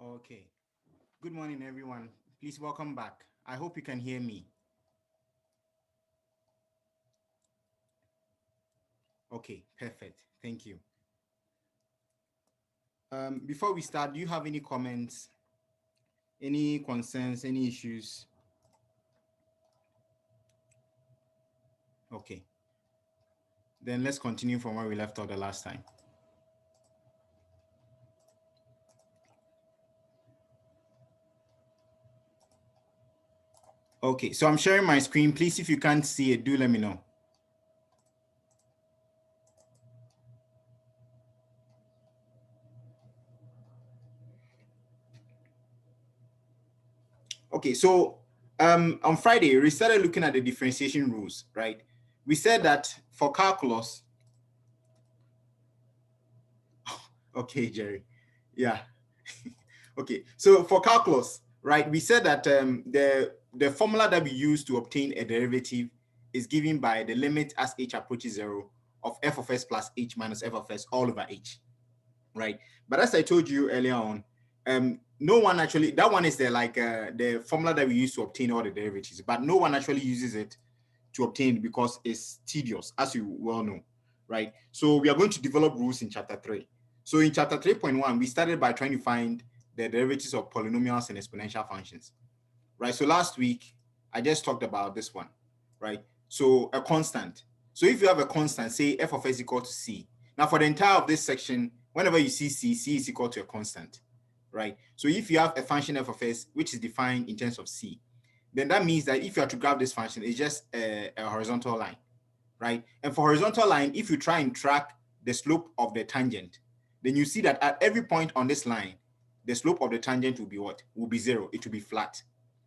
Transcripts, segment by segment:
Okay. Good morning, everyone. Please welcome back. I hope you can hear me. Okay, perfect. Thank you. Before we start, do you have any comments, any concerns, any issues? Okay. Then let's continue from where we left off the last time. Okay, so I'm sharing my screen. Please, if you can't see it, do let me know. Okay, so on Friday, we started looking at the differentiation rules, right? We said that for calculus, okay, Jerry. Yeah. Okay, so for calculus, right, we said that the formula that we use to obtain a derivative is given by the limit as h approaches 0 of f of s plus h minus f of s all over h, right? But as I told you earlier on, no one actually, that one is the formula that we use to obtain all the derivatives, but no one actually uses it to obtain because it's tedious, as you well know, right? So we are going to develop rules in chapter 3. So in chapter 3.1, we started by trying to find the derivatives of polynomials and exponential functions, right? So last week, I just talked about this one, right? So a constant. So if you have a constant, say f of s equal to c. Now for the entire of this section, whenever you see c, c is equal to a constant, right? So if you have a function f of s, which is defined in terms of c, then that means that if you are to graph this function, it's just a horizontal line, right? And for horizontal line, if you try and track the slope of the tangent, then you see that at every point on this line, the slope of the tangent will be what? Will be 0. It will be flat.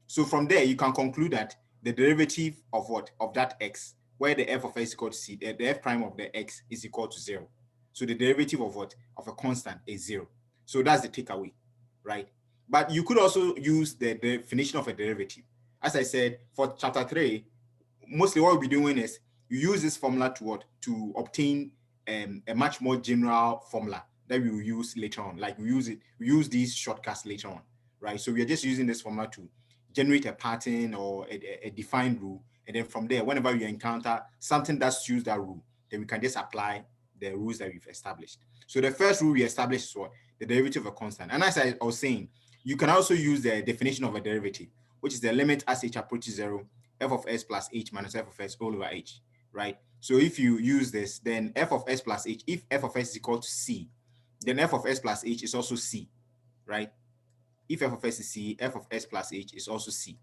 So from there, you can conclude that the derivative of what? Of that x, where the f of x is equal to c, the f prime of the x is equal to 0. So the derivative of what? Of a constant is 0. So that's the takeaway, right? But you could also use the definition of a derivative. As I said, for chapter 3, mostly what we'll be doing is you use this formula to what? To obtain a much more general formula that we will use later on. Like we use these shortcuts later on, right? So we are just using this formula to generate a pattern or a defined rule. And then from there, whenever you encounter something that suits that rule, then we can just apply the rules that we've established. So the first rule we established is what? The derivative of a constant. And as I was saying, you can also use the definition of a derivative, which is the limit as h approaches 0, f of s plus h minus f of s all over h, right? So if you use this, then f of s plus h, if f of s is equal to c, then f of s plus h is also c, right? If f of s is c, f of s plus h is also c.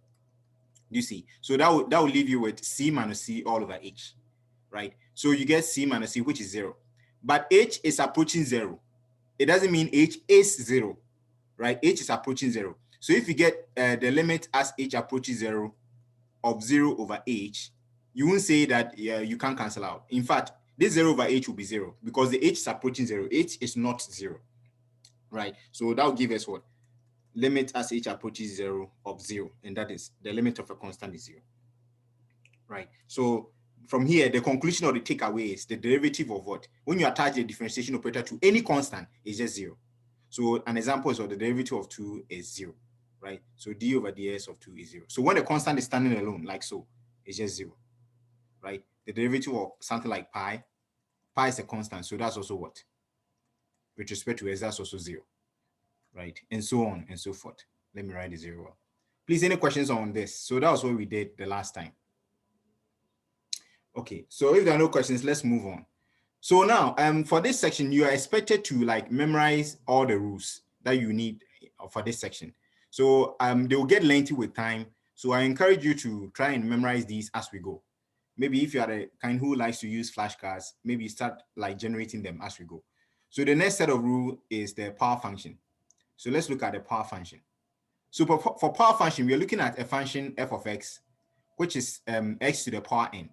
You see? So that will leave you with c minus c all over h, right? So you get c minus c, which is 0. But h is approaching 0. It doesn't mean h is 0, right? H is approaching 0. So if you get the limit as h approaches 0 of 0 over h, you won't say that you can't cancel out. In fact, this 0 over h will be 0 because the h is approaching 0. H is not 0, right? So that will give us what? Limit as h approaches 0 of 0, and that is the limit of a constant is 0, right? So from here, the conclusion or the takeaway is the derivative of what? When you attach the differentiation operator to any constant, it's just 0. So an example is what the derivative of 2 is 0, right? So d over ds of 2 is 0. So when the constant is standing alone, like so, it's just 0, right? The derivative of something like pi is a constant, so that's also what? With respect to s, that's also 0, right? And so on and so forth. Let me write the 0 up. Please, any questions on this? So that was what we did the last time. Okay, so if there are no questions, let's move on. So now, for this section, you are expected to like memorize all the rules that you need for this section. So they will get lengthy with time. So I encourage you to try and memorize these as we go. Maybe if you are the kind who likes to use flashcards, maybe start like generating them as we go. So the next set of rule is the power function. So let's look at the power function. So for power function, we are looking at a function f of x, which is x to the power n,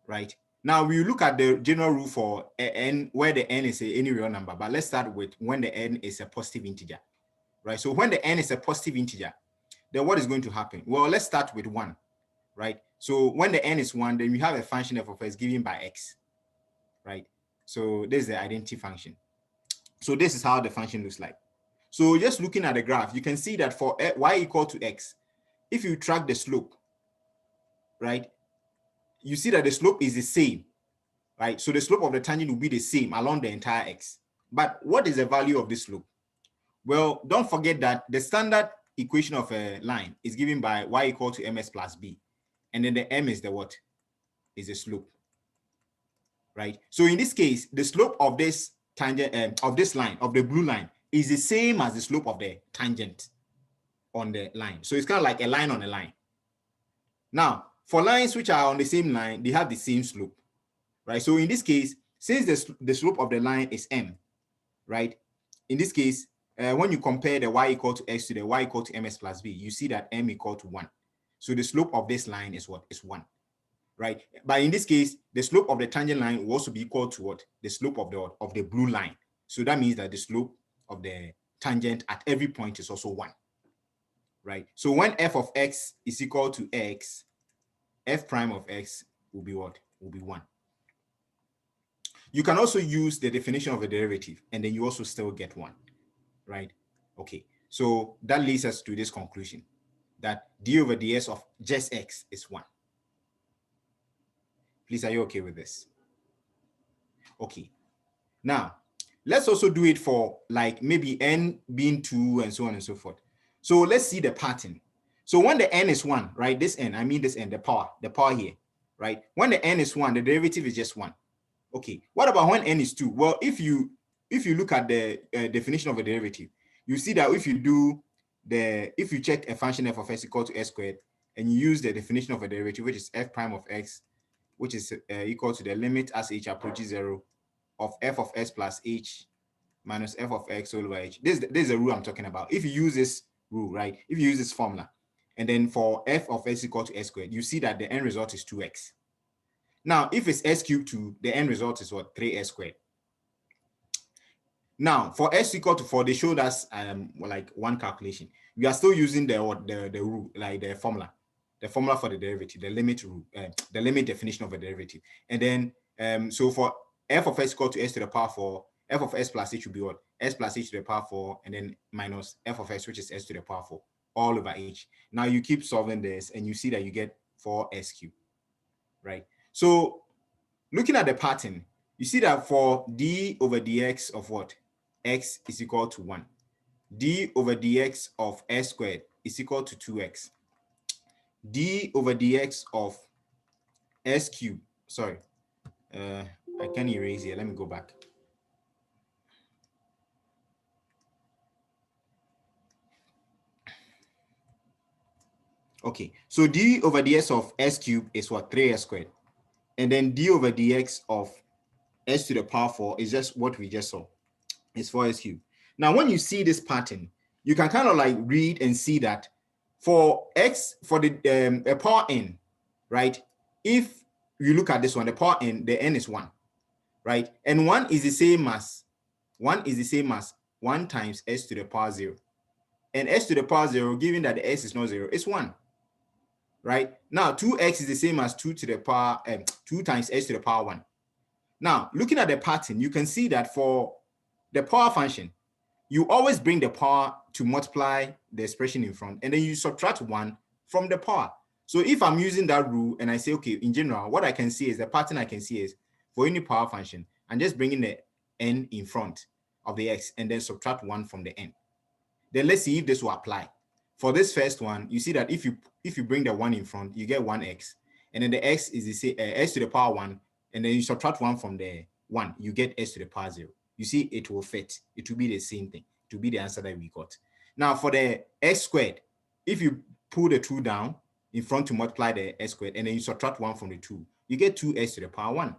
right? Now we look at the general rule for n, where the n is any real number, but let's start with when the n is a positive integer, right? So when the n is a positive integer, then what is going to happen? Well, let's start with 1, right? So when the n is 1, then we have a function f of x given by x, right? So this is the identity function. So this is how the function looks like. So just looking at the graph, you can see that for y equal to x, if you track the slope, right, you see that the slope is the same, right? So the slope of the tangent will be the same along the entire x. But what is the value of this slope? Well, don't forget that the standard equation of a line is given by y equal to ms plus b. And then the m is the what? Is the slope, right? So in this case, the slope of this tangent, of this line, of the blue line, is the same as the slope of the tangent on the line. So it's kind of like a line on a line. Now, for lines which are on the same line, they have the same slope, right? So in this case, since the slope of the line is m, right? In this case, when you compare the y equal to x to the y equal to ms plus b, you see that m equal to 1. So the slope of this line is what? Is 1, right? But in this case, the slope of the tangent line will also be equal to what? The slope of the blue line. So that means that the slope of the tangent at every point is also 1, right? So when f of x is equal to x, f prime of x will be what? Will be 1. You can also use the definition of a derivative, and then you also still get 1, right? Okay, so that leads us to this conclusion that d over ds of just x is 1. Please, are you okay with this? Okay, now let's also do it for like maybe n being 2 and so on and so forth. So let's see the pattern. So when the n is 1, right, this n, I mean this n, the power here, right? When the n is 1, the derivative is just 1. Okay, what about when n is 2? Well, if you look at the definition of a derivative, you see that if you check a function f of x equal to s squared, and you use the definition of a derivative, which is f prime of x, which is equal to the limit as h approaches 0 of f of s plus h minus f of x over h. This is the rule I'm talking about. If you use this rule, right, if you use this formula, and then for f of s equal to s squared, you see that the end result is 2x. Now, if it's s cubed 2, the end result is what? 3s squared. Now, for s equal to 4, they showed us like one calculation. We are still using the rule, like the formula for the derivative, the limit rule, the limit definition of a derivative. And then, so for f of s equal to s to the power 4, f of s plus h will be what? S plus h to the power 4, and then minus f of s, which is s to the power 4, all over h. Now you keep solving this, and you see that you get 4s cubed, right? So looking at the pattern, you see that for d over dx of what? X is equal to 1. D over dx of s squared is equal to 2x. D over dx of s cubed, sorry, I can erase here. Let me go back. Okay, so d over dx of s cubed is what? 3s squared. And then d over dx of s to the power 4 is just what we just saw. It's 4s cubed. Now, when you see this pattern, you can kind of like read and see that for x, for the power n, right? If you look at this one, the power n, the n is 1, right? And 1 is the same as 1 times s to the power 0. And s to the power 0, given that the s is not 0, is 1, right? Now, 2x is the same as 2 to the power 2 times s to the power 1. Now, looking at the pattern, you can see that for the power function, you always bring the power to multiply the expression in front, and then you subtract 1 from the power. So if I'm using that rule and I say, okay, in general, what I can see is the pattern I can see is for any power function, I'm just bringing the n in front of the x and then subtract 1 from the n. Then let's see if this will apply. For this first one, you see that if you bring the 1 in front, you get 1x, and then the x is the same, s to the power 1, and then you subtract 1 from the 1, you get s to the power 0. You see, it will fit. It will be the same thing. It will be the answer that we got. Now, for the x squared, if you pull the 2 down in front to multiply the s squared, and then you subtract 1 from the 2, you get 2s to the power 1.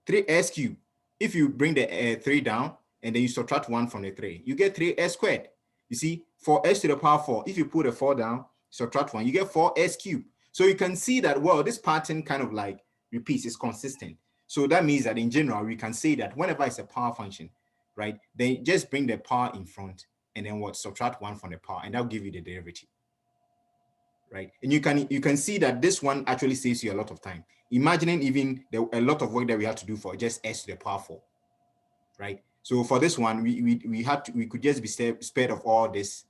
3s cubed, if you bring the 3 down, and then you subtract 1 from the 3, you get 3s squared. You see, for s to the power 4, if you put a 4 down, subtract 1, you get 4s cubed. So you can see that, well, this pattern kind of like repeats, it's consistent. So that means that in general, we can say that whenever it's a power function, right, then just bring the power in front and then what? Subtract 1 from the power, and that'll give you the derivative, right? And you can see that this one actually saves you a lot of time. Imagining even a lot of work that we have to do for just s to the power 4, right? So for this one, we could just be spared of all this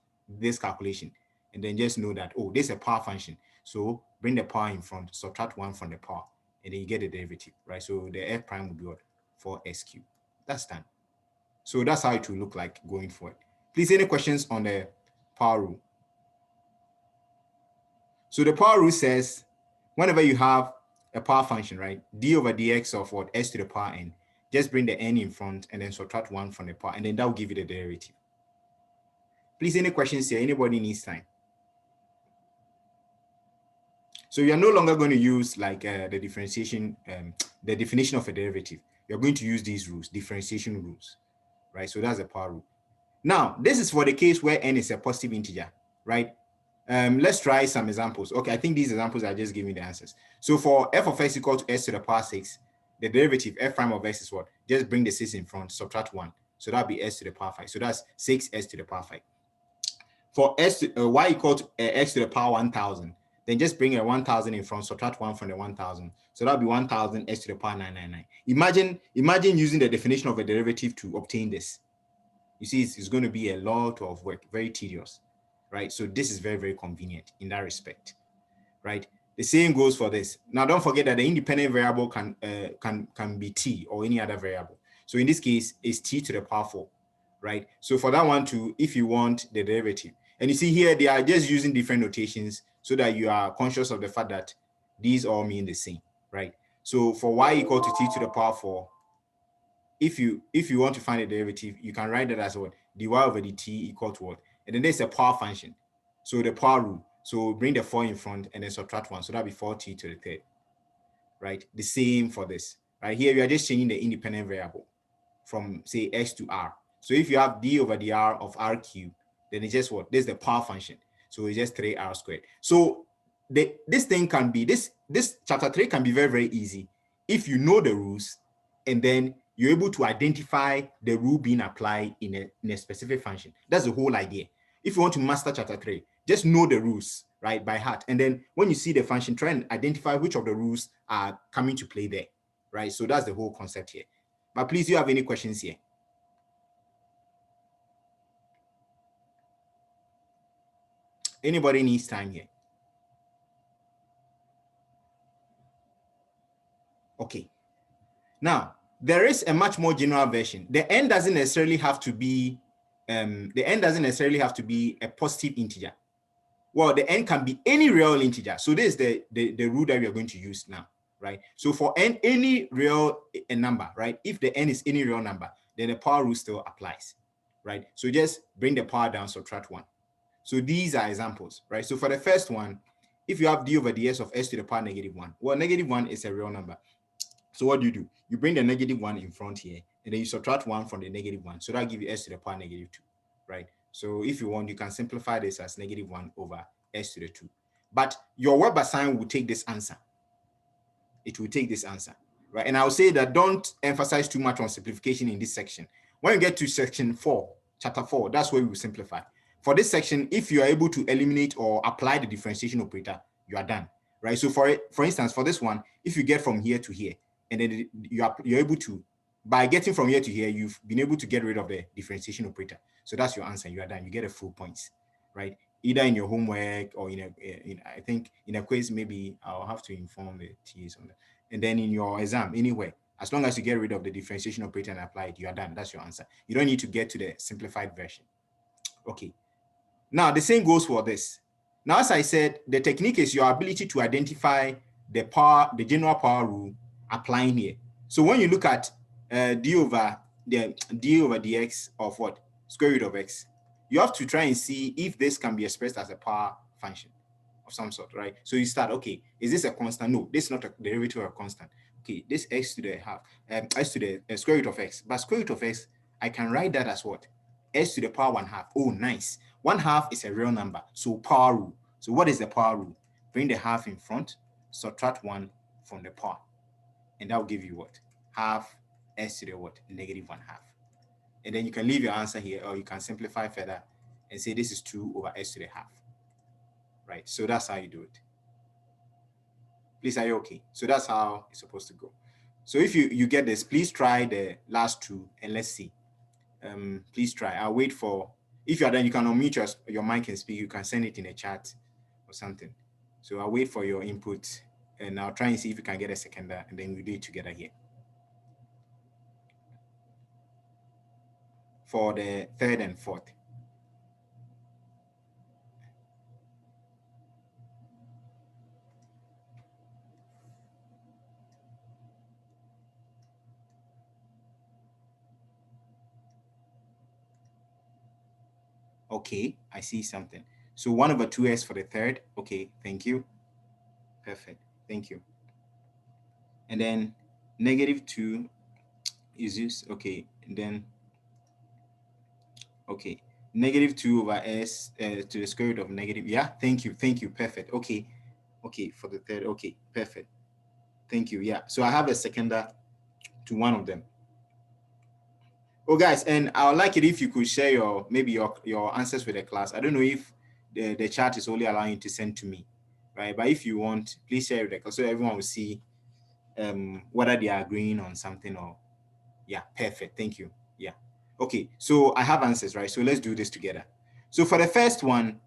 calculation, and then just know that, oh, this is a power function. So bring the power in front, subtract 1 from the power, and then you get the derivative, right? So the f prime will be what? 4s cubed. That's done. So that's how it will look like going forward. Please, any questions on the power rule? So the power rule says, whenever you have a power function, right, d over dx of what? S to the power n, just bring the n in front and then subtract 1 from the power, and then that will give you the derivative. Please, any questions here? Anybody needs time? So you are no longer going to use like the differentiation, the definition of a derivative. You're going to use these rules, differentiation rules, right? So that's the power rule. Now, this is for the case where n is a positive integer, right? Let's try some examples. Okay, I think these examples are just giving the answers. So for f of x equal to s to the power 6, the derivative f prime of x is what? Just bring the 6 in front, subtract 1. So that'll be s to the power 5. So that's 6s to the power 5. For y equal to x to the power 1000, then just bring a 1000 in front, subtract 1 from the 1000. So that'll be 1000 s to the power 999. Imagine using the definition of a derivative to obtain this. You see, it's going to be a lot of work, very tedious, right? So this is very, very convenient in that respect, right? The same goes for this. Now, don't forget that the independent variable can be t or any other variable. So in this case, it's t to the power 4, right? So for that one too, if you want the derivative, and you see here, they are just using different notations so that you are conscious of the fact that these all mean the same, right? So for y equal to t to the power 4, if you want to find a derivative, you can write that as what? dy over dt equal to what? And then there's a power function. So the power rule. So bring the 4 in front and then subtract 1. So that'll be 4t to the third, right? The same for this, right? Here we are just changing the independent variable from, say, x to r. So if you have d over dr of r cubed, then it's just what? This is the power function. So it's just 3r squared. So this thing can be, this chapter 3 can be very, very easy if you know the rules, and then you're able to identify the rule being applied in a specific function. That's the whole idea. If you want to master chapter 3, just know the rules, right, by heart. And then when you see the function, try and identify which of the rules are coming to play there, right? So that's the whole concept here. But please, do you have any questions here? Anybody needs time here? Okay. Now, there is a much more general version. The n doesn't necessarily have to be a positive integer. Well, the n can be any real integer. So this is the rule that we are going to use now, right? So for n, any real number, right? If the n is any real number, then the power rule still applies, right? So just bring the power down, subtract 1. So these are examples, right? So for the first one, if you have d over ds of s to the power -1, well, -1 is a real number. So what do? You bring the -1 in front here, and then you subtract 1 from the -1. So that'll give you s to the power -2, right? So if you want, you can simplify this as -1 over s to the 2. But your Weber sign will take this answer. It will take this answer, right? And I'll say that don't emphasize too much on simplification in this section. When you get to section 4, chapter 4, that's where we will simplify. For this section, if you are able to eliminate or apply the differentiation operator, you are done, right? So for instance, for this one, if you get from here to here, and then you're able to, by getting from here to here, you've been able to get rid of the differentiation operator. So that's your answer. You are done. You get a full points, right? Either in your homework or I think in a quiz, maybe I'll have to inform the TAs on that. And then in your exam, anyway, as long as you get rid of the differentiation operator and apply it, you are done. That's your answer. You don't need to get to the simplified version. Okay. Now the same goes for this. Now, as I said, the technique is your ability to identify the general power rule applying here. So when you look at d over dx of what? Square root of x, you have to try and see if this can be expressed as a power function of some sort, right? So you start, okay, is this a constant? No, this is not a derivative of a constant. Okay, this x to the half, x to the square root of x. But square root of x, I can write that as what? S to the power 1/2. Oh, nice. 1/2 is a real number, so power rule. So what is the power rule? Bring the half in front, subtract 1 from the power. And that will give you what? Half s to the what? -1/2. And then you can leave your answer here, or you can simplify further and say this is 2 over s to the half. Right? So that's how you do it. Please, are you okay? So that's how it's supposed to go. So if you get this, please try the last two and let's see. Please try. I'll wait for, if you are done, you can unmute your mic and speak. You can send it in a chat or something. So I'll wait for your input and I'll try and see if we can get a seconder and then we'll do it together here. For the third and fourth. Okay, I see something. So 1/2s for the third. Okay, thank you. Perfect, thank you. And then -2 is this, okay, and then, okay, -2/s to the square root of negative, yeah, thank you, perfect, okay, for the third, okay, perfect, thank you, yeah. So I have a seconder to one of them. Oh, guys, and I would like it if you could share your answers with the class. I don't know if the chat is only allowing you to send to me, right? But if you want, please share with the class so everyone will see whether they are agreeing on something or, yeah, perfect. Thank you. Yeah. Okay, so I have answers, right? So let's do this together. So for the first one,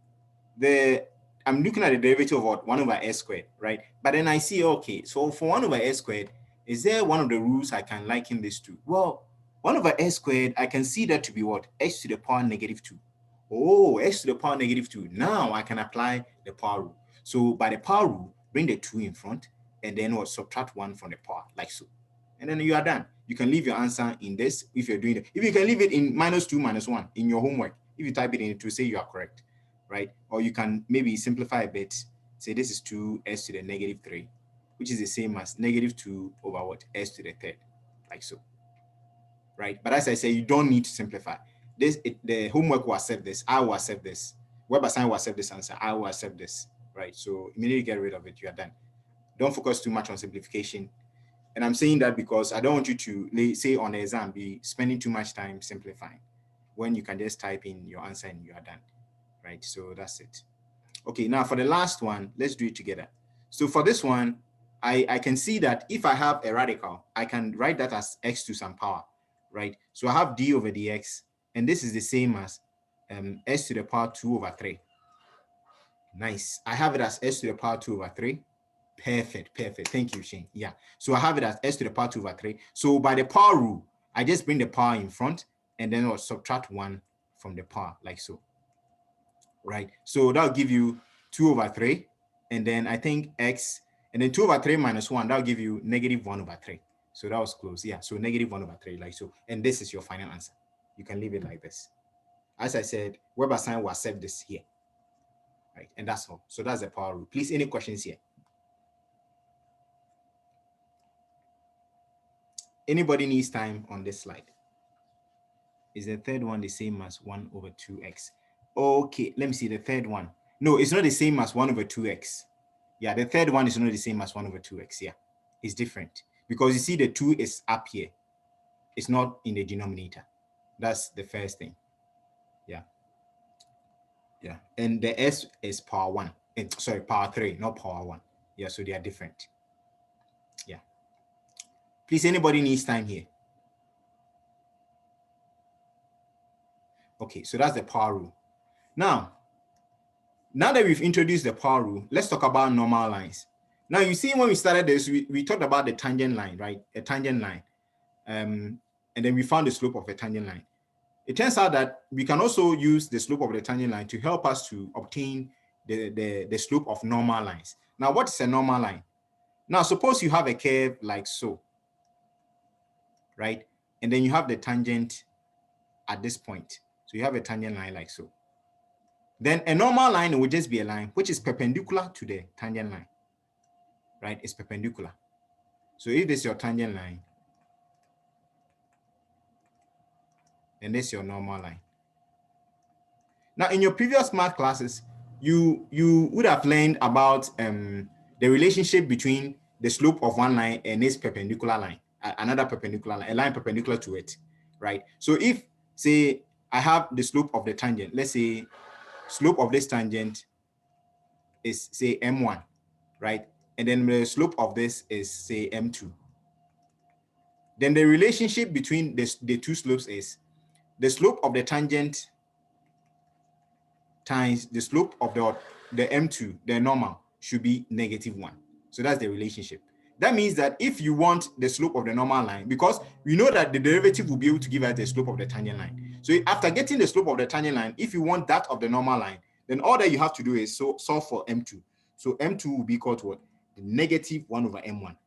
I'm looking at the derivative of what? 1/s², right? But then I see, okay, so for 1/s², is there one of the rules I can liken this to? Well, 1/s², I can see that to be what? X to the power -2. Oh, x to the power -2. Now I can apply the power rule. So by the power rule, bring the 2 in front and then what? Subtract 1 from the power, like so. And then you are done. You can leave your answer in this if you're doing it. If you can leave it in -2 -1 in your homework, if you type it in, it will say you are correct, right? Or you can maybe simplify a bit. Say this is 2s to the -3, which is the same as -2 over what? S to the third, like so, right? But as I say, you don't need to simplify. The homework will accept this. I will accept this. WebAssign will accept this answer. I will accept this, right? So immediately get rid of it. You are done. Don't focus too much on simplification. And I'm saying that because I don't want you to, say on the exam, be spending too much time simplifying when you can just type in your answer and you are done, right? So that's it. Okay, now for the last one, let's do it together. So for this one, I can see that if I have a radical, I can write that as x to some power, right? So I have d over dx, and this is the same as s to the power 2/3. Nice. I have it as s to the power 2/3. Perfect. Thank you, Shane. Yeah. So I have it as s to the power 2/3. So by the power rule, I just bring the power in front and then I'll subtract 1 from the power, like so. Right. So that'll give you 2/3. And then I think x, and then 2/3 minus 1, that'll give you -1/3. So that was close. Yeah. So -1/3, like so. And this is your final answer. You can leave it like this. As I said, WebAssign will accept this here. Right. And that's all. So that's the power rule. Please, any questions here? Anybody needs time on this slide? Is the third one the same as 1/2x? Okay, let me see the third one. No, it's not the same as 1/2x. Yeah, the third one is not the same as 1/2x. Yeah, it's different because you see the 2 is up here. It's not in the denominator. That's the first thing. Yeah. Yeah. And the s is power 1. And, sorry, power 3, not power 1. Yeah, so they are different. Yeah. Please, anybody needs time here? Okay, so that's the power rule. Now that we've introduced the power rule, let's talk about normal lines. Now, you see, when we started this, we talked about the tangent line, right? A tangent line. And then we found the slope of a tangent line. It turns out that we can also use the slope of the tangent line to help us to obtain the slope of normal lines. Now, what is a normal line? Now, suppose you have a curve like so, right? And then you have the tangent at this point. So you have a tangent line like so. Then a normal line would just be a line which is perpendicular to the tangent line, right? It's perpendicular. So if this is your tangent line, then this is your normal line. Now, in your previous math classes, you would have learned about the relationship between the slope of one line and its perpendicular line, another perpendicular line, a line perpendicular to it, right? So if, say, I have the slope of the tangent, let's say slope of this tangent is, say, m1, right? And then the slope of this is, say, m2. Then the relationship between the two slopes is the slope of the tangent times the slope of the M2, the normal, should be -1. So that's the relationship. That means that if you want the slope of the normal line, because we know that the derivative will be able to give us the slope of the tangent line. So after getting the slope of the tangent line, if you want that of the normal line, then all that you have to do is solve for M2. So M2 will be equal to what? The -1/M1.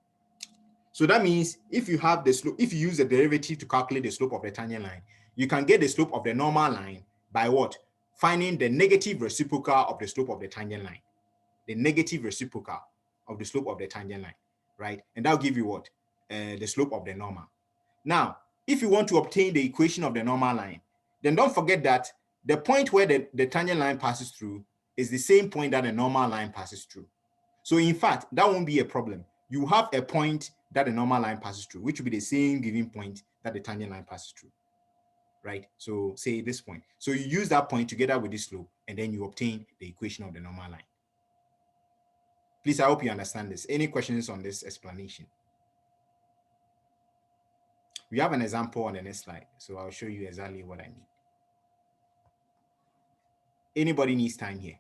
So that means if you have the slope, if you use the derivative to calculate the slope of the tangent line, you can get the slope of the normal line by what? Finding the negative reciprocal of the slope of the tangent line. The negative reciprocal of the slope of the tangent line, right? And that'll give you what? The slope of the normal. Now, if you want to obtain the equation of the normal line, then don't forget that the point where the tangent line passes through is the same point that the normal line passes through. So in fact, that won't be a problem. You have a point that the normal line passes through, which will be the same given point that the tangent line passes through, right? So say this point. So you use that point together with this slope, and then you obtain the equation of the normal line. Please, I hope you understand this. Any questions on this explanation? We have an example on the next slide, so I'll show you exactly what I mean. Anybody needs time here?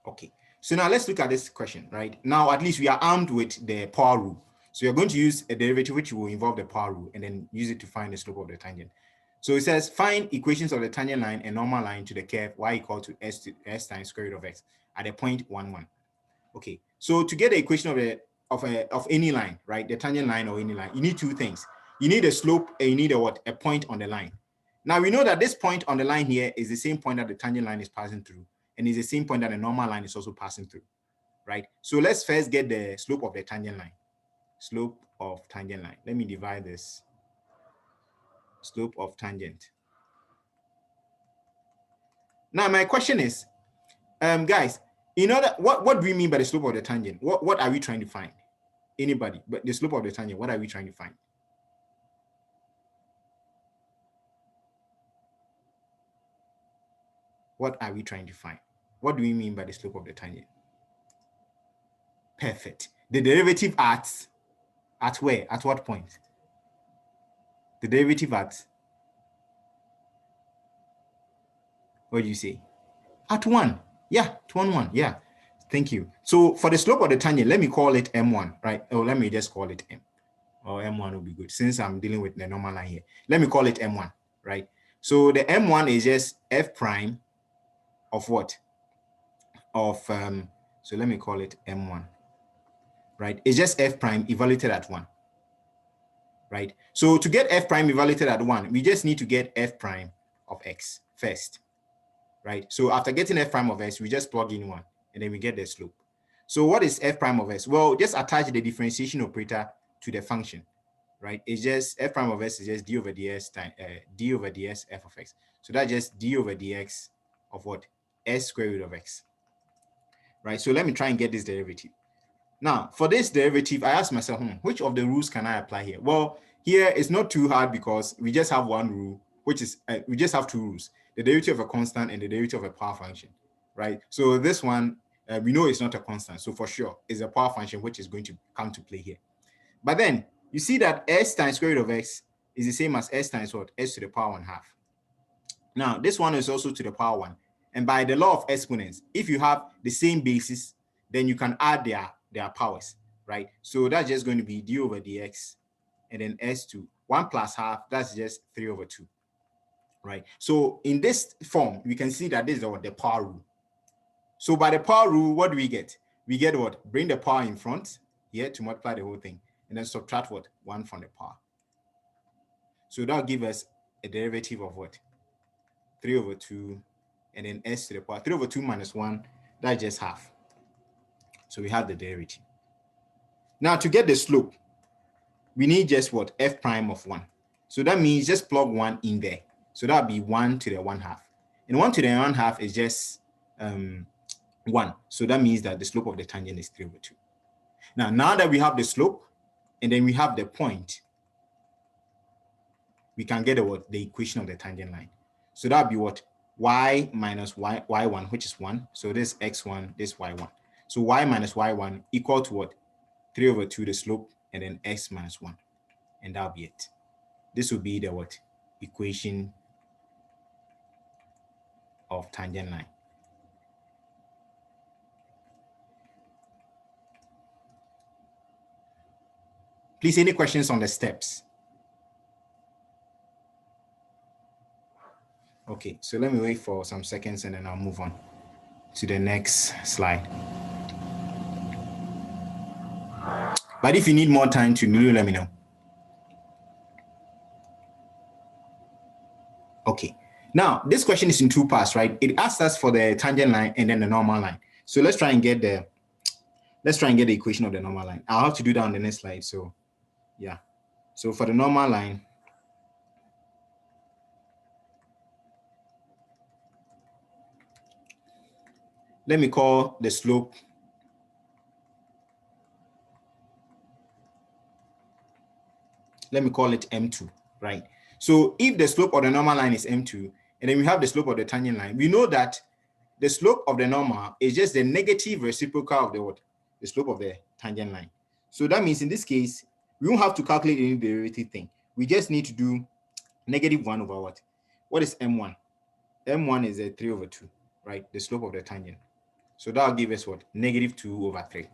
Okay, so now let's look at this question, right? Now, at least we are armed with the power rule. So you're going to use a derivative which will involve the power rule and then use it to find the slope of the tangent. So it says find equations of the tangent line and normal line to the curve y equal to s times square root of x at a point 1, 1. Okay, so to get the equation of any line, right, the tangent line or any line, you need two things. You need a slope and you need a point on the line. Now we know that this point on the line here is the same point that the tangent line is passing through, and is the same point that the normal line is also passing through, right? So let's first get the slope of the tangent line. Slope of tangent line. Let me divide this. Slope of tangent. Now my question is, guys, what do we mean by the slope of the tangent? What are we trying to find? Anybody? But the slope of the tangent, what are we trying to find? What are we trying to find? What do we mean by the slope of the tangent? Perfect. The derivative at where? At what point? The derivative at, what do you say? At 1. Yeah, at 1, 1. Yeah, thank you. So for the slope of the tangent, let me call it M1, right? Oh, let me just call it M. Or M1 will be good since I'm dealing with the normal line here. Let me call it M1, right? So the M1 is just F prime of what? Of, so let me call it M1, right? It's just F prime evaluated at 1, right? So to get F prime evaluated at 1, we just need to get F prime of X first, right? So after getting F prime of X, we just plug in 1 and then we get the slope. So what is F prime of X? Well, just attach the differentiation operator to the function, right? It's just F prime of S is just d over ds times d over ds f of x. So that's just d over dx of what? S square root of x, right? So let me try and get this derivative. Now, for this derivative, I asked myself, which of the rules can I apply here? Well, here it's not too hard because we just have one rule, which is, we just have two rules, the derivative of a constant and the derivative of a power function, right? So this one, we know it's not a constant. So for sure, it's a power function, which is going to come to play here. But then you see that s times square root of x is the same as s times what? S to the power 1/2. Now, this one is also to the power 1. And by the law of exponents, if you have the same basis, then you can add their powers, right? So that's just going to be d over dx, and then s to 1 plus half, that's just 3 over 2, right? So in this form, we can see that this is the power rule. So by the power rule, what do we get? We get what? Bring the power in front here to multiply the whole thing, and then subtract what? 1 from the power. So that'll give us a derivative of what? 3 over 2, and then s to the power. 3 over 2 minus 1, that's just half. So we have the derivative. Now to get the slope, we need just what? F prime of 1. So that means just plug 1 in there. So that'll be 1 to the 1/2. And 1 to the 1/2 is just 1. So that means that the slope of the tangent is 3 over 2. Now that we have the slope and then we have the point, we can get the equation of the tangent line. So that'll be what? Y minus y1, which is 1. So this x1, this y1. So y minus y1 equal to what? 3 over 2, the slope, and then x minus 1. and that'll be it. This will be the what? Equation of tangent line. Please, any questions on the steps? Okay, so let me wait for some seconds and then I'll move on to the next slide. But if you need more time to really let me know. Okay, now this question is in two parts, right? It asks us for the tangent line and then the normal line. So let's try and get the equation of the normal line. I'll have to do that on the next slide. So yeah, so for the normal line, let me call the slope let me call it M2, right? So if the slope of the normal line is M2, and then we have the slope of the tangent line, we know that the slope of the normal is just the negative reciprocal of the what? The slope of the tangent line. So that means in this case, we won't have to calculate any derivative thing. We just need to do -1 over what? What is M1? M1 is a 3 over 2, right? The slope of the tangent. So that'll give us what? -2 over 3.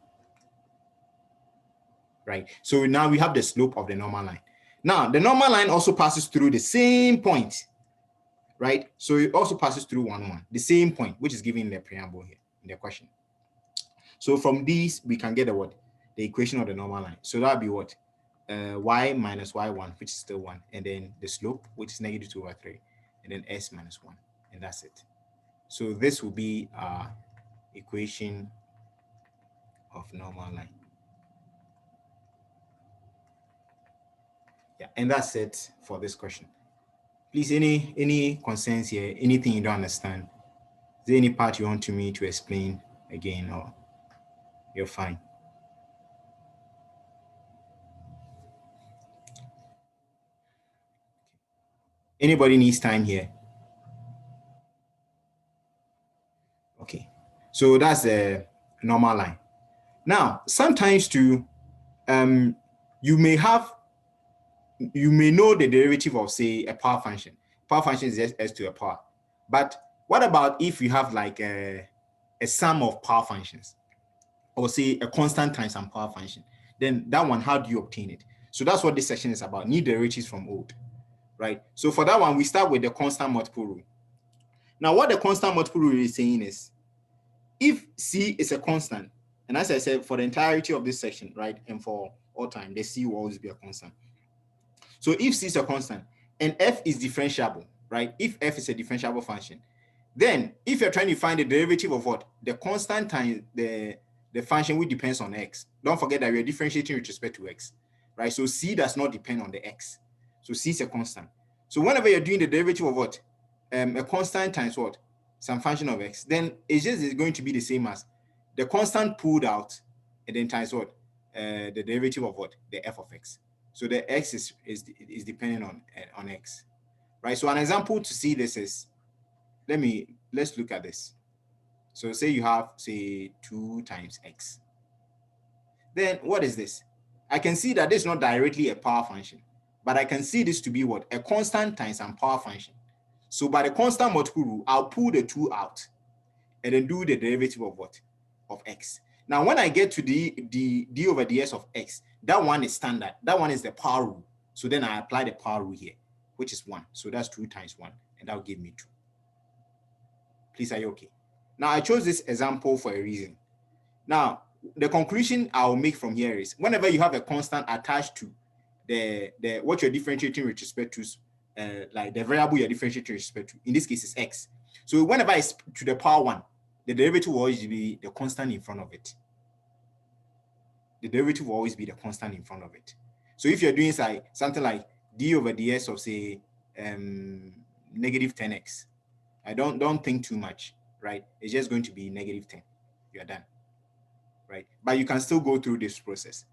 Right? So now we have the slope of the normal line. Now, the normal line also passes through the same point, right? So it also passes through 1, 1, the same point, which is given in the preamble here in the question. So from these, we can get the what? The equation of the normal line. So that'll be what? Y minus y1, which is still 1, and then the slope, which is -2 over 3, and then s minus 1, and that's it. So this will be our equation of normal line. Yeah, and that's it for this question. Please, any concerns here? Anything you don't understand? Is there any part you want me to explain again, or you're fine? Anybody needs time here? Okay, so that's the normal line. Now, sometimes too, you may know the derivative of, say, a power function. Power function is just s to a power. But what about if you have like a sum of power functions, or say a constant times some power function? Then that one, how do you obtain it? So that's what this section is about, new derivatives from old, right? So for that one, we start with the constant multiple rule. Now, what the constant multiple rule is saying is, if C is a constant, and as I said, for the entirety of this section, right, and for all time, the C will always be a constant. So if C is a constant and F is differentiable, right? If F is a differentiable function, then if you're trying to find the derivative of what? The constant times the function which depends on X. Don't forget that we're differentiating with respect to X, right? So C does not depend on the X. So C is a constant. So whenever you're doing the derivative of what? A constant times what? Some function of X, then it's just going to be the same as the constant pulled out and then times what? The derivative of what? The F of X. So the X is dependent on X, right? So an example to see this is, let's look at this. So say you have, say, 2 times X. Then what is this? I can see that this is not directly a power function, but I can see this to be what? A constant times some power function. So by the constant multiple rule, I'll pull the 2 out and then do the derivative of what? Of X. Now, when I get to the d over ds of X, that one is standard. That one is the power rule. So then I apply the power rule here, which is 1. So that's 2 times 1, and that will give me 2. Please, are you okay? Now, I chose this example for a reason. Now, the conclusion I'll make from here is, whenever you have a constant attached to the what you're differentiating with respect to, like the variable you're differentiating with respect to, in this case is X. So whenever it's to the power 1, the derivative will always be the constant in front of it. The derivative will always be the constant in front of it. So if you're doing something like d over ds of, say, -10x, I don't think too much, right? It's just going to be -10. You're done, right? But you can still go through this process,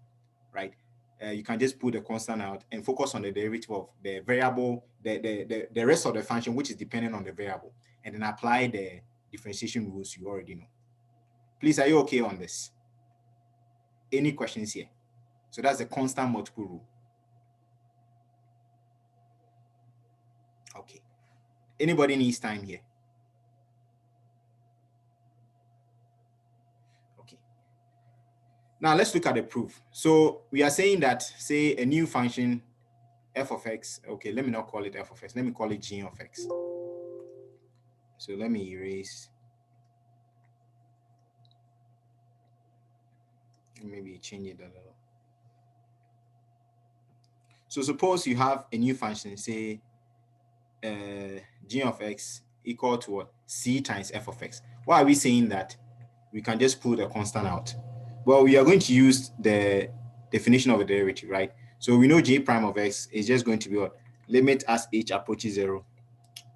right? You can just put the constant out and focus on the derivative of the variable, the rest of the function, which is dependent on the variable, and then apply the differentiation rules you already know. Please, are you okay on this? Any questions here? So that's the constant multiple rule. Okay. Anybody needs time here? Okay. Now let's look at the proof. So we are saying that, say, a new function f of x. Okay, let me not call it f of x. Let me call it g of x. So let me erase. Maybe change it a little. So suppose you have a new function, say g of x equal to what? C times f of x. Why are we saying that? We can just pull the constant out. Well, we are going to use the definition of a derivative, right? So we know g prime of x is just going to be what? Limit as h approaches 0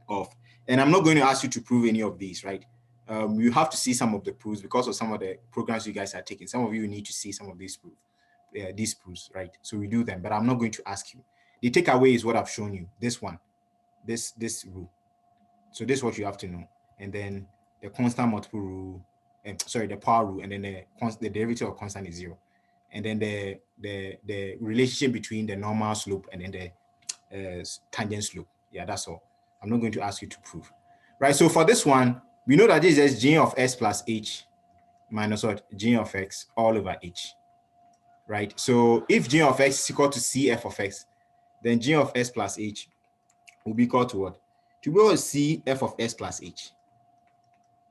of. And I'm not going to ask you to prove any of these, right? You have to see some of the proofs because of some of the programs you guys are taking. Some of you need to see some of these proofs, right? So we do them, but I'm not going to ask you. The takeaway is what I've shown you. This one, this rule. So this is what you have to know. And then the constant multiple rule, the power rule, and then the derivative of constant is 0. And then the relationship between the normal slope and then the tangent slope. Yeah, that's all. I'm not going to ask you to prove. Right, so for this one, we know that this is g of s plus h minus what? G of x all over h. Right, so if g of x is equal to cf of x, then g of s plus h will be equal to what? To be able to see f of s plus h,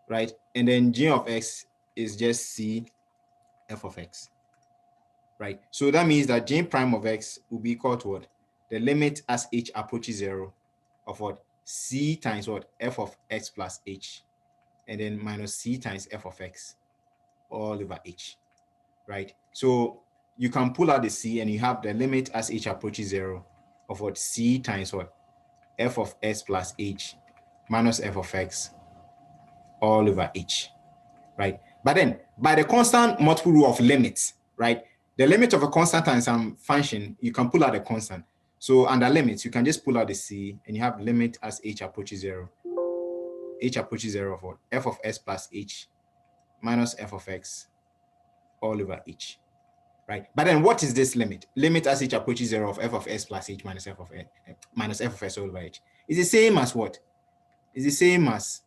right? And then g of x is just c f of x, right? So that means that g prime of x will be equal to what? The limit as h approaches 0 of what? C times what? F of x plus h, and then minus c times f of x all over h, right? So you can pull out the c and you have the limit as h approaches 0 of what? C times what? F of s plus h minus f of x all over h, right? But then by the constant multiple rule of limits, right? The limit of a constant times some function, you can pull out the constant. So under limits, you can just pull out the c and you have limit as h approaches 0. H approaches 0 of what? F of s plus h minus f of x all over h, right? But then what is this limit? Limit as h approaches 0 of f of s plus h minus f of s all over h. Is the same as what? Is the same as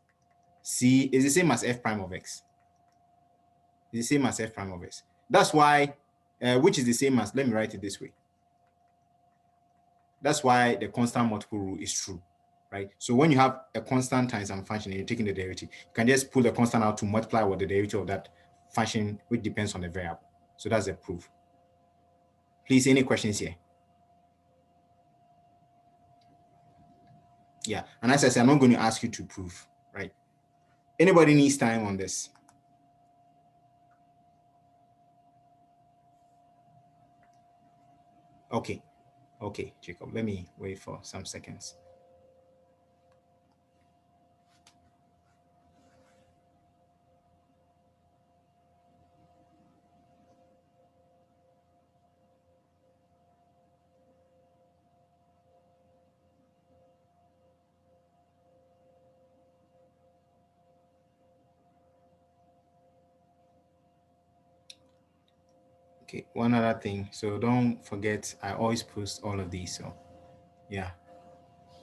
c, is the same as f prime of x. Is the same as f prime of x. That's why, which is the same as, let me write it this way. That's why the constant multiple rule is true, right? So when you have a constant times some function and you're taking the derivative, you can just pull the constant out to multiply with the derivative of that function, which depends on the variable. So that's the proof. Please, any questions here? Yeah, and as I said, I'm not going to ask you to prove, right? Anybody needs time on this? Okay, Jacob, let me wait for some seconds. Okay, one other thing. So don't forget, I always post all of these. So yeah,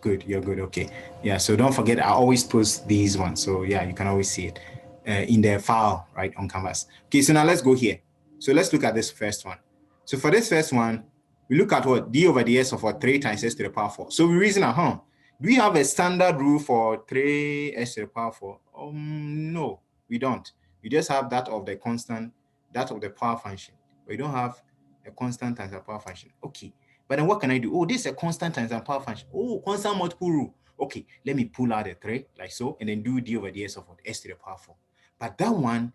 good. You're good. Okay. Yeah. So don't forget, I always post these ones. So yeah, you can always see it in the file, right, on Canvas. Okay. So now let's go here. So let's look at this first one. So for this first one, we look at what? D over ds of what? 3 times s to the power 4. So we reason at home. Do we have a standard rule for 3s to the power 4? No, we don't. We just have that of the constant, that of the power function. We don't have a constant times a power function. Okay. But then what can I do? Oh, this is a constant times a power function. Oh, constant multiple rule. Okay, let me pull out the 3 like so, and then do d over ds of what? S to the power 4. But that one,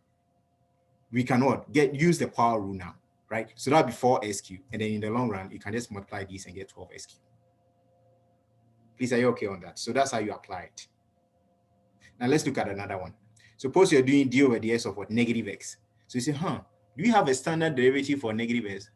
we can what? Use the power rule now, right? So that'll be 4s cubed. And then in the long run, you can just multiply these and get 12s cubed. Please, are you okay on that? So that's how you apply it. Now let's look at another one. Suppose you're doing d over ds of what? Negative x. So you say, do you have a standard derivative for negative x?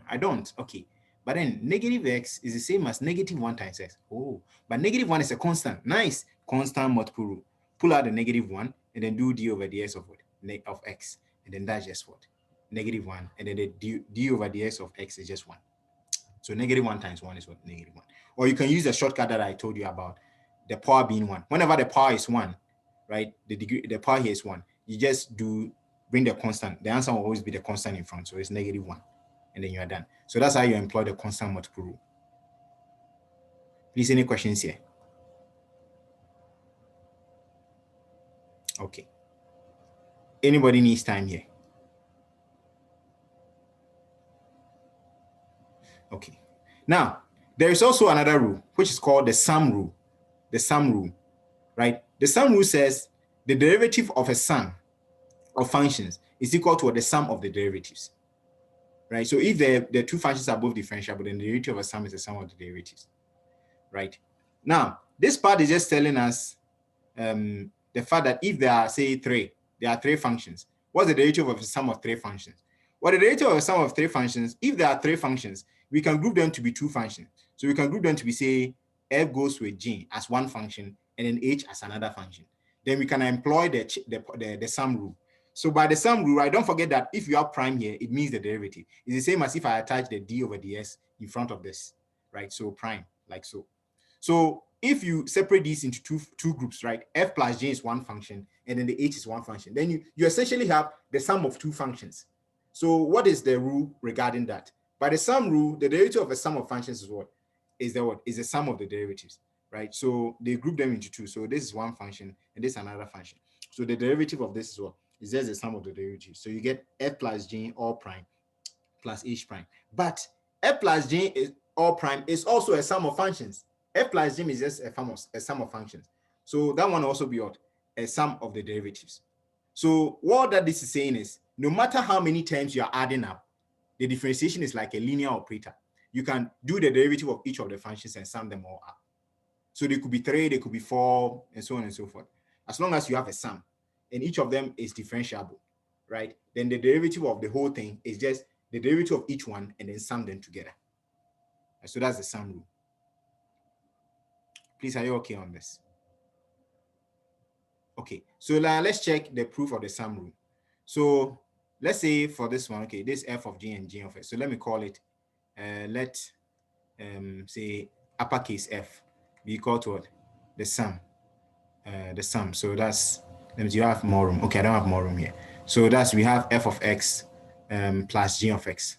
I don't. Okay. But then negative x is the same as negative 1 times x. Oh, but negative 1 is a constant. Nice. Constant multiple rule. Pull out the negative 1 and then do d over ds of what? Of x. And then that's just what? Negative 1. And then the d over ds of x is just 1. So negative 1 times 1 is what? Negative 1. Or you can use the shortcut that I told you about. the power being 1. Whenever the power is 1, right, the power here is 1. You just bring the constant. The answer will always be the constant in front. So it's -1. And then you are done. So that's how you employ the constant multiple rule. Please, any questions here? Okay. Anybody needs time here? Okay. Now, there is also another rule, which is called the sum rule. The sum rule, right? The sum rule says the derivative of a sum of functions is equal to the sum of the derivatives, right? So if the two functions are both differentiable, then the derivative of a sum is the sum of the derivatives, right? Now, this part is just telling us the fact that if there are, say, there are 3 functions, what's the derivative of the sum of 3 functions? Well, the derivative of the sum of 3 functions, if there are 3 functions, we can group them to be 2 functions. So we can group them to be, say, f goes with g as 1 function and then h as another function. Then we can employ the sum rule. So by the sum rule, right, don't forget that if you have prime here, it means the derivative. It's the same as if I attach the d over ds in front of this, right? So prime, like so. So if you separate these into two groups, right, f plus j is 1 function and then the h is 1 function, then you essentially have the sum of 2 functions. So what is the rule regarding that? By the sum rule, the derivative of a sum of functions is what? Is the sum of the derivatives, right? So they group them into 2. So this is 1 function and this is another function. So the derivative of this is what? Is just the sum of the derivatives. So you get f plus j all prime plus h prime. But f plus j is all prime is also a sum of functions. F plus j is just a sum of functions. So that one also be what? A sum of the derivatives. So what that this is saying is, no matter how many terms you are adding up, the differentiation is like a linear operator. You can do the derivative of each of the functions and sum them all up. So they could be 3, they could be 4, and so on and so forth. As long as you have a sum and each of them is differentiable, right? Then the derivative of the whole thing is just the derivative of each one and then sum them together. So that's the sum rule. Please, are you okay on this? Okay, so now let's check the proof of the sum rule. So let's say for this one, okay, this f of g and g of x. So let me call it, say uppercase f be equal to what? The sum. So that's, let me, do you have more room? Okay, I don't have more room here. So that's, we have f of x plus g of x,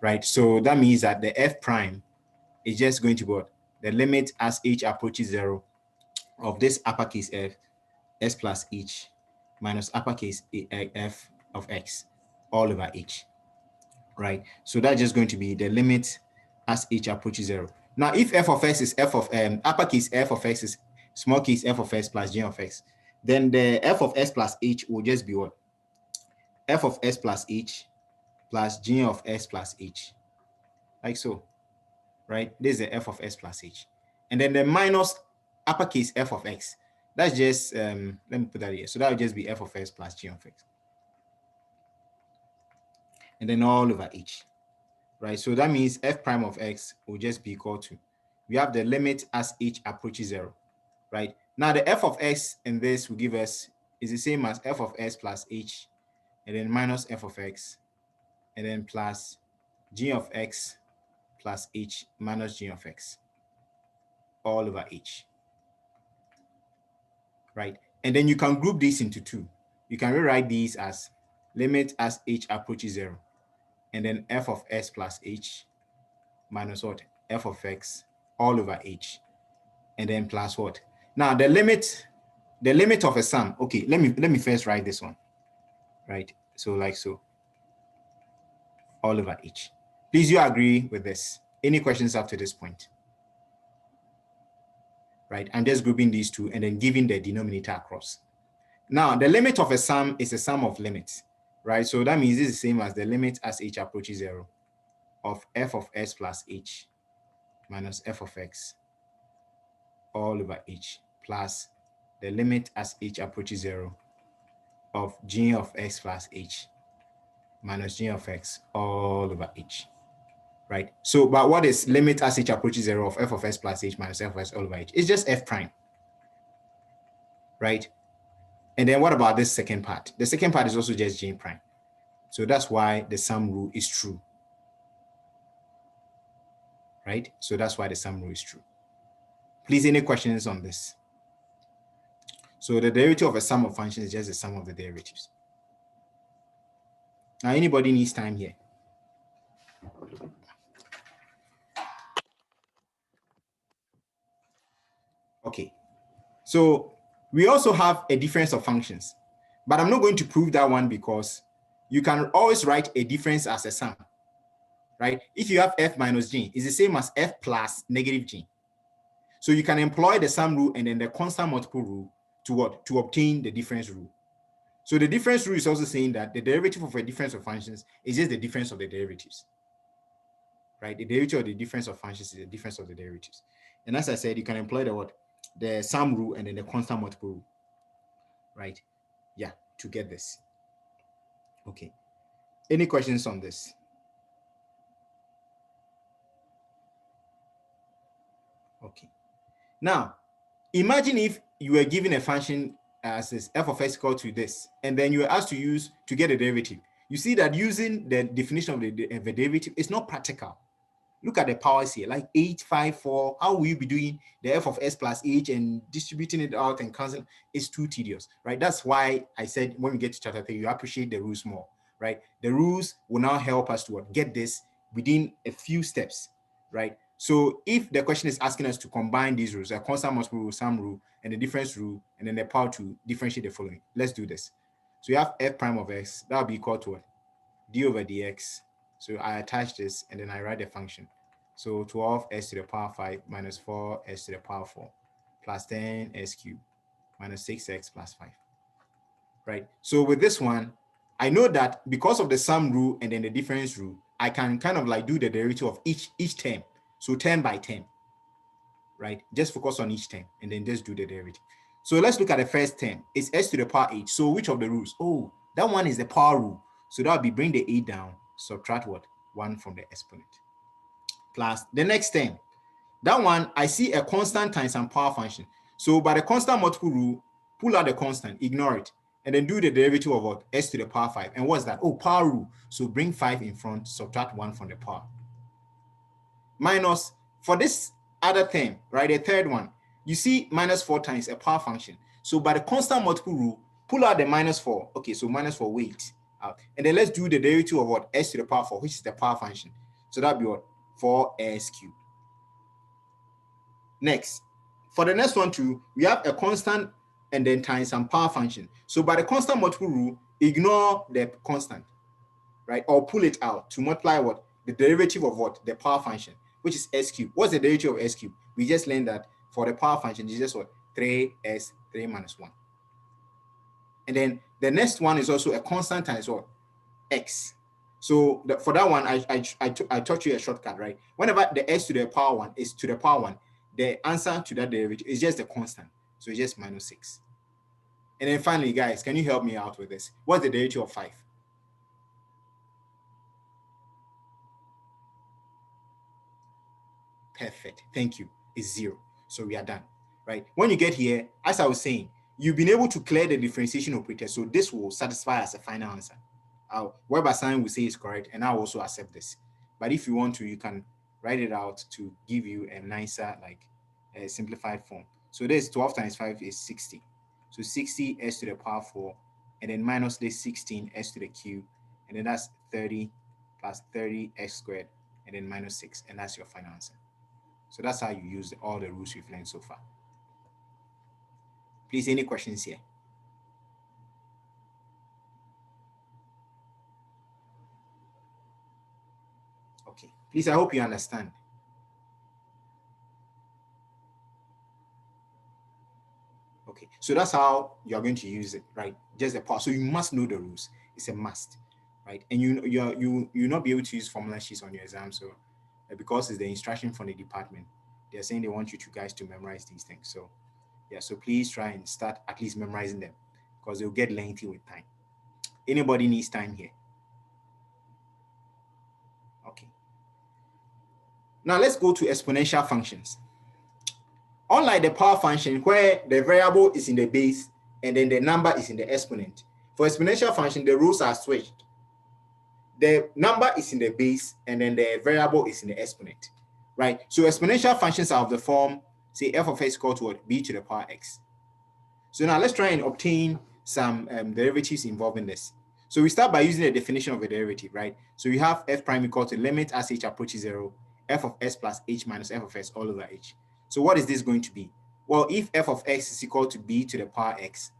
right? So that means that the f prime is just going to be what? The limit as h approaches 0 of this uppercase f, s plus h minus uppercase f of x all over h, right? So that's just going to be the limit as h approaches 0. Now, if f of x is f of uppercase f of x is small case f of x plus g of x, then the f of s plus h will just be what? F of s plus h plus g of s plus h, like so, right? This is the f of s plus h. And then the minus uppercase f of x, that's just, let me put that here. So that would just be f of s plus g of x. And then all over h, right? So that means f prime of x will just be equal to, we have the limit as h approaches 0, right? Now the f of x in this will give us, is the same as f of s plus h, and then minus f of x, and then plus g of x plus h minus g of x all over h, right? And then you can group these into 2. You can rewrite these as limit as h approaches 0, and then f of s plus h minus what? F of x all over h, and then plus what? Now the limit of a sum. Okay, let me first write this one, right? So like so, all over h. Please, you agree with this? Any questions up to this point? Right, I'm just grouping these two and then giving the denominator across. Now, the limit of a sum is a sum of limits, right? So that means it's the same as the limit as h approaches 0 of f of s plus h minus f of x all over h plus the limit as h approaches 0 of g of x plus h minus g of x all over h, right? So, but what is limit as h approaches 0 of f of s plus h minus f of s all over h? It's just f prime, right? And then what about this second part? The second part is also just g prime. So that's why the sum rule is true, right? So that's why the sum rule is true. Please, any questions on this? So the derivative of a sum of functions is just the sum of the derivatives. Now, anybody needs time here? Okay. So we also have a difference of functions, but I'm not going to prove that one because you can always write a difference as a sum, right? If you have f minus g, it's the same as f plus negative g. So you can employ the sum rule and then the constant multiple rule to what? To obtain the difference rule. So the difference rule is also saying that the derivative of a difference of functions is just the difference of the derivatives, right? The derivative of the difference of functions is the difference of the derivatives. And as I said, you can employ the what? The sum rule and then the constant multiple rule, right? Yeah, to get this. Okay. Any questions on this? Okay. Now, imagine if you were given a function as this f of x equal to this, and then you were asked to use to get a derivative. You see that using the definition of the derivative is not practical. Look at the powers here, like 8, 5, 4. How will you be doing the f of s plus h and distributing it out and canceling? It's too tedious, right? That's why I said when we get to chapter 3, you appreciate the rules more, right? The rules will now help us to get this within a few steps, right? So if the question is asking us to combine these rules, a constant multiple rule, sum rule, and the difference rule, and then the power to differentiate the following. Let's do this. So you have f prime of x, that will be equal to what? D over dx. So I attach this and then I write the function. So 12s to the power 5 minus 4s to the power 4 plus 10s cubed minus 6x plus 5, right? So with this one, I know that because of the sum rule and then the difference rule, I can kind of like do the derivative of each term. So 10 by 10, right? Just focus on each term and then just do the derivative. So let's look at the first term. It's s to the power 8. So which of the rules? Oh, that one is the power rule. So that would be bring the 8 down, subtract what? 1 from the exponent. Plus the next term. That one, I see a constant times some power function. So by the constant multiple rule, pull out the constant, ignore it, and then do the derivative of what? S to the power 5. And what's that? Oh, power rule. So bring 5 in front, subtract 1 from the power. Minus, for this other term, right, the third one, you see minus 4 times a power function. So by the constant multiple rule, pull out the minus 4. Okay, so minus 4, wait out. And then let's do the derivative of what? S to the power 4, which is the power function. So that'd be what? 4s cubed. Next, for the next one too, we have a constant and then times some power function. So by the constant multiple rule, ignore the constant, right? Or pull it out to multiply what? The derivative of what? The power function, which is s cubed. What's the derivative of s cubed? We just learned that for the power function, it's just what? 3s, 3 minus 1. And then the next one is also a constant times what? X. So for that one, I taught you a shortcut, right? Whenever the s to the power 1 is to the power 1, the answer to that derivative is just a constant. So it's just minus 6. And then finally, guys, can you help me out with this? What's the derivative of 5? Perfect. Thank you. It's 0. So we are done, right? When you get here, as I was saying, you've been able to clear the differentiation operator. So this will satisfy as a final answer. Whatever sign will say is correct, and I'll also accept this. But if you want to, you can write it out to give you a nicer, like a simplified form. So this 12 times 5 is 60. So 60 s to the power 4, and then minus this 16 s to the cube, and then that's 30 plus 30 x squared, and then minus 6, and that's your final answer. So that's how you use all the rules we've learned so far. Please, any questions here? Okay, please, I hope you understand. Okay, so that's how you're going to use it, right? Just the power. So you must know the rules. It's a must, right? And you'll not be able to use formula sheets on your exam. So because it's the instruction from the department, they're saying they want you guys to memorize these things. So yeah, so please try and start at least memorizing them because they'll get lengthy with time. Anybody needs time here? Okay. Now let's go to exponential functions. Unlike the power function where the variable is in the base and then the number is in the exponent, for exponential function, the rules are switched. The number is in the base and then the variable is in the exponent, right? So exponential functions are of the form, say f of x equal to what? B to the power x. So now let's try and obtain some derivatives involving this. So we start by using the definition of a derivative, right? So we have f prime equal to limit as h approaches 0, f of s plus h minus f of s all over h. So what is this going to be? Well, if f of x is equal to b to the power x,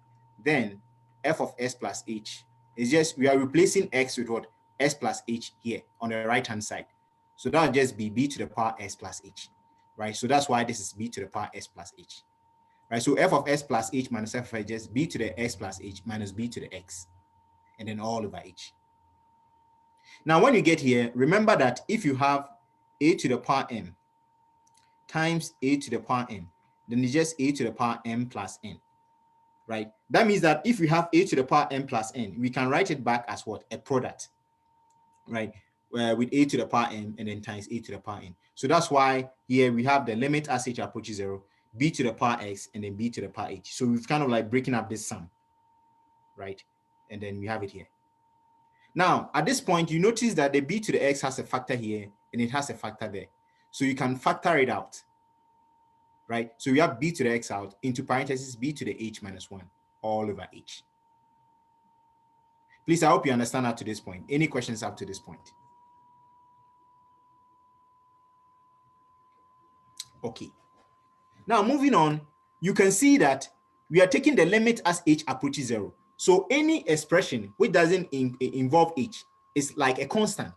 then f of s plus h is just, we are replacing x with what? S plus h here on the right-hand side. So that will just be b to the power s plus h, right? So that's why this is b to the power s plus h, right? So f of s plus h minus f of h just b to the s plus h minus b to the x, and then all over h. Now, when you get here, remember that if you have a to the power m times a to the power n, then it's just a to the power m plus n, right? That means that if we have a to the power m plus n, we can write it back as what? A product, right? With a to the power m and then times a to the power n. So that's why here we have the limit as h approaches 0, b to the power x, and then b to the power h. So we've kind of like breaking up this sum, right? And then we have it here. Now, at this point, you notice that the b to the x has a factor here and it has a factor there. So you can factor it out, right? So we have b to the x out into parentheses b to the h minus 1 all over h. Please, I hope you understand up to this point. Any questions up to this point? Okay. Now, moving on, you can see that we are taking the limit as h approaches 0. So any expression which doesn't involve h is like a constant.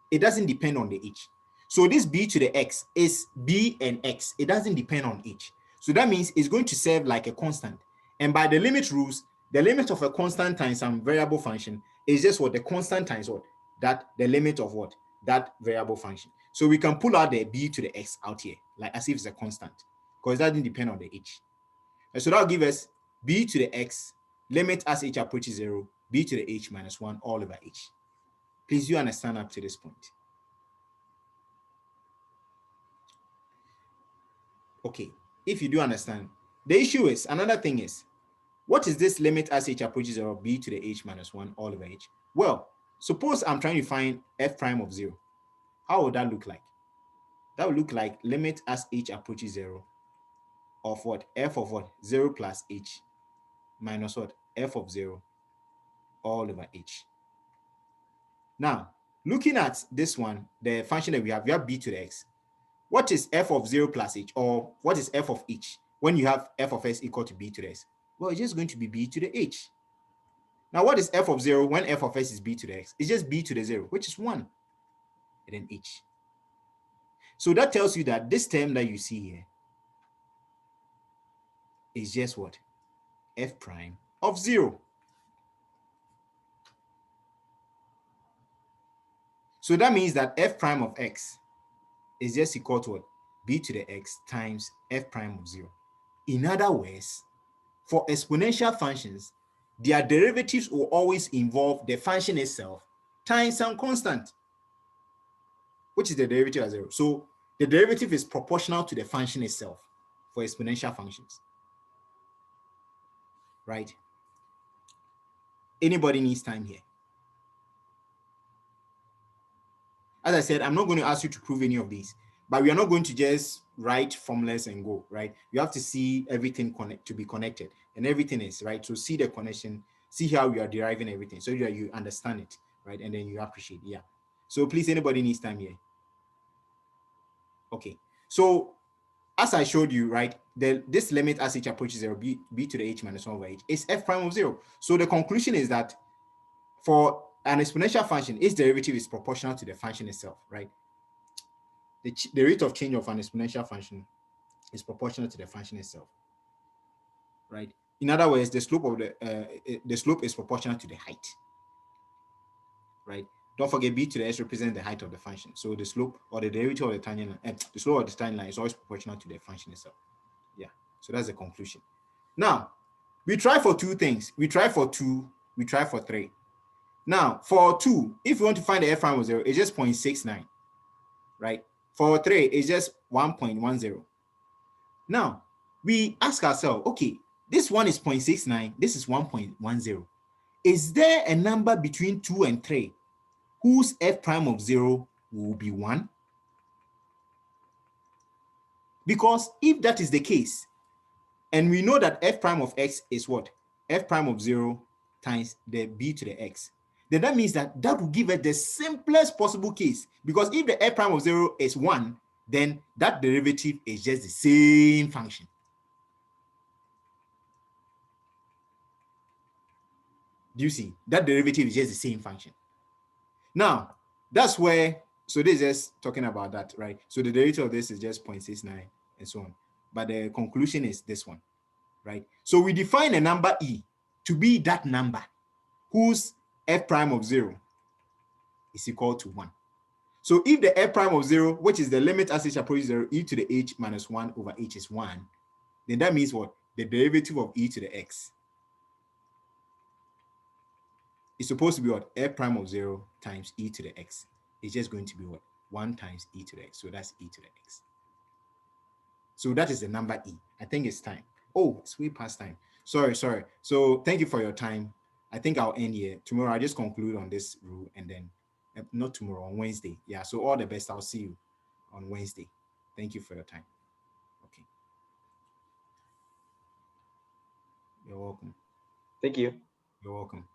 It doesn't depend on the h. So this b to the x is b and x. It doesn't depend on h. So that means it's going to serve like a constant. And by the limit rules, the limit of a constant times some variable function is just what? The constant times what? That the limit of what? That variable function. So we can pull out the b to the x out here, like as if it's a constant, because that doesn't depend on the h. And so that'll give us b to the x, limit as h approaches 0, b to the h minus 1 all over h. Please, you understand up to this point? Okay, if you do understand, the issue is, another thing is, what is this limit as h approaches 0, b to the h minus 1 all over h? Well, suppose I'm trying to find f prime of 0. How would that look like? That would look like limit as h approaches 0 of what? F of what? 0 plus h minus what? F of 0 all over h. Now, looking at this one, the function that we have b to the x. What is f of 0 plus h, or what is f of h when you have f of s equal to b to the s? Well, it's just going to be b to the h. Now, what is f of 0 when f of s is b to the x? It's just b to the 0, which is 1, and then h. So that tells you that this term that you see here is just what? F prime of 0. So that means that f prime of x is just equal to what? B to the x times f prime of 0. In other words, for exponential functions, their derivatives will always involve the function itself times some constant, which is the derivative of 0. So the derivative is proportional to the function itself for exponential functions, right? Anybody needs time here? As I said, I'm not going to ask you to prove any of these, but we are not going to just write formulas and go, right? You have to see everything to be connected, and everything is, right? So see the connection, see how we are deriving everything so that you understand it, right? And then you appreciate, yeah. So please, anybody needs time here? Okay, so as I showed you, right, this limit as h approaches 0, b to the h minus 1 over h is f prime of 0. So the conclusion is that for an exponential function, its derivative is proportional to the function itself, right? The rate of change of an exponential function is proportional to the function itself, right? In other words, the slope of the slope is proportional to the height, right? Don't forget b to the s represents the height of the function. So the slope or the derivative of the tangent line, the slope of the tangent line is always proportional to the function itself. Yeah, so that's the conclusion. Now, we try for two things. We try for 2, we try for 3. Now, for 2, if you want to find the f prime of 0, it's just 0.69, right? For 3, it's just 1.10. Now, we ask ourselves, okay, this one is 0.69, this is 1.10. Is there a number between 2 and 3 whose f prime of 0 will be 1? Because if that is the case, And we know that f prime of x is what? F prime of 0 times the b to the x. Then that means that will give us the simplest possible case, because if the f prime of 0 is 1, then that derivative is just the same function. Do you see? That derivative is just the same function. Now, that's where, so this is just talking about that, right? So the derivative of this is just 0.69 and so on. But the conclusion is this one, right? So we define a number e to be that number whose f prime of 0 is equal to 1. So if the f prime of 0, which is the limit as h approaches 0, e to the h minus 1 over h is 1, then that means what? The derivative of e to the x is supposed to be what? F prime of 0 times e to the x. It's just going to be what? 1 times e to the x. So that's e to the x. So that is the number e. I think it's time. Oh, it's way past time. Sorry. So thank you for your time. I think I'll end here. Tomorrow I'll just conclude on this rule, and then not tomorrow, on Wednesday. Yeah, so all the best. I'll see you on Wednesday. Thank you for your time. Okay. You're welcome. Thank you. You're welcome.